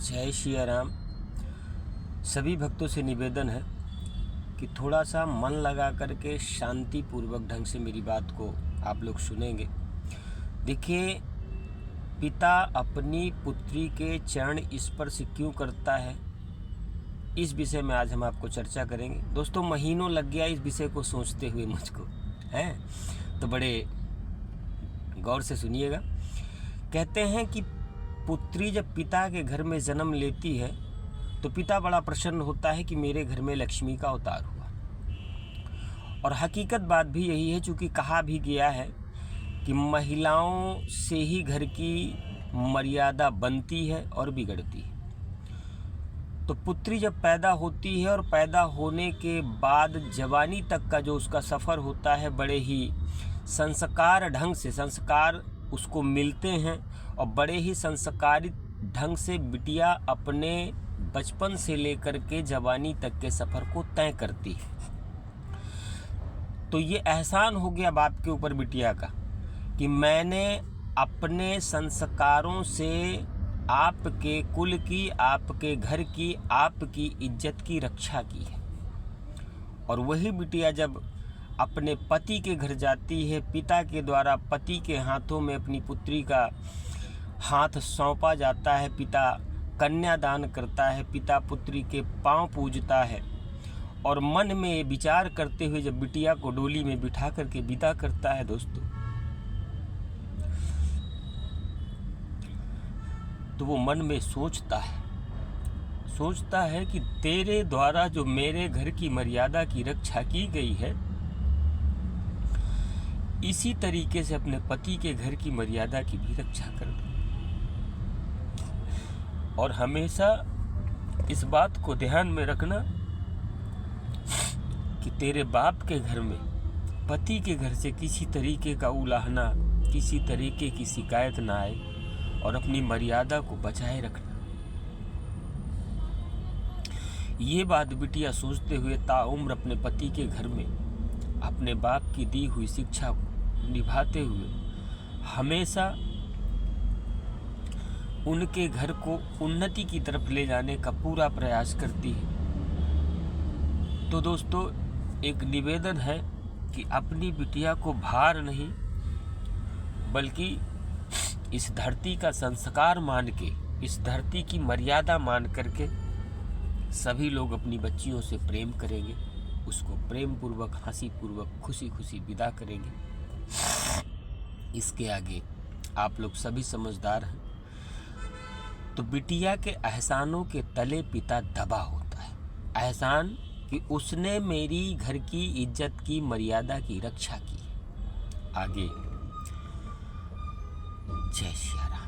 जय श्री राम। सभी भक्तों से निवेदन है कि थोड़ा सा मन लगा करके शांति पूर्वक ढंग से मेरी बात को आप लोग सुनेंगे। देखिए, पिता अपनी पुत्री के चरण स्पर्श क्यों करता है, इस विषय में आज हम आपको चर्चा करेंगे। दोस्तों, महीनों लग गया इस विषय को सोचते हुए मुझको, हैं तो बड़े गौर से सुनिएगा। कहते हैं कि पुत्री जब पिता के घर में जन्म लेती है तो पिता बड़ा प्रसन्न होता है कि मेरे घर में लक्ष्मी का अवतार हुआ। और हकीकत बात भी यही है, चूँकि कहा भी गया है कि महिलाओं से ही घर की मर्यादा बनती है और बिगड़ती है। तो पुत्री जब पैदा होती है और पैदा होने के बाद जवानी तक का जो उसका सफ़र होता है, बड़े ही संस्कार ढंग से संस्कार उसको मिलते हैं और बड़े ही संस्कारित ढंग से बिटिया अपने बचपन से लेकर के जवानी तक के सफ़र को तय करती है। तो ये एहसान हो गया बाप के ऊपर बिटिया का कि मैंने अपने संस्कारों से आपके कुल की, आपके घर की, आपकी इज्जत की रक्षा की है। और वही बिटिया जब अपने पति के घर जाती है, पिता के द्वारा पति के हाथों में अपनी पुत्री का हाथ सौंपा जाता है, पिता कन्यादान करता है, पिता पुत्री के पांव पूजता है और मन में विचार करते हुए जब बिटिया को डोली में बिठा करके विदा करता है दोस्तों, तो वो मन में सोचता है कि तेरे द्वारा जो मेरे घर की मर्यादा की रक्षा की गई है, इसी तरीके से अपने पति के घर की मर्यादा की भी रक्षा कर दो। और हमेशा इस बात को ध्यान में रखना कि तेरे बाप के घर में पति के घर से किसी तरीके का उलाहना, किसी तरीके की शिकायत ना आए और अपनी मर्यादा को बचाए रखना। ये बात बिटिया सोचते हुए ताउम्र अपने पति के घर में अपने बाप की दी हुई शिक्षा को निभाते हुए हमेशा उनके घर को उन्नति की तरफ ले जाने का पूरा प्रयास करती है। तो दोस्तों, एक निवेदन है कि अपनी बिटिया को भार नहीं बल्कि इस धरती का संस्कार मान के, इस धरती की मर्यादा मान करके सभी लोग अपनी बच्चियों से प्रेम करेंगे, उसको प्रेम पूर्वक, हंसी पूर्वक, खुशी खुशी विदा करेंगे। इसके आगे आप लोग सभी समझदार हैं। तो बिटिया के एहसानों के तले पिता दबा होता है। एहसान कि उसने मेरी घर की इज्जत की, मर्यादा की रक्षा की। आगे जय श्री राम।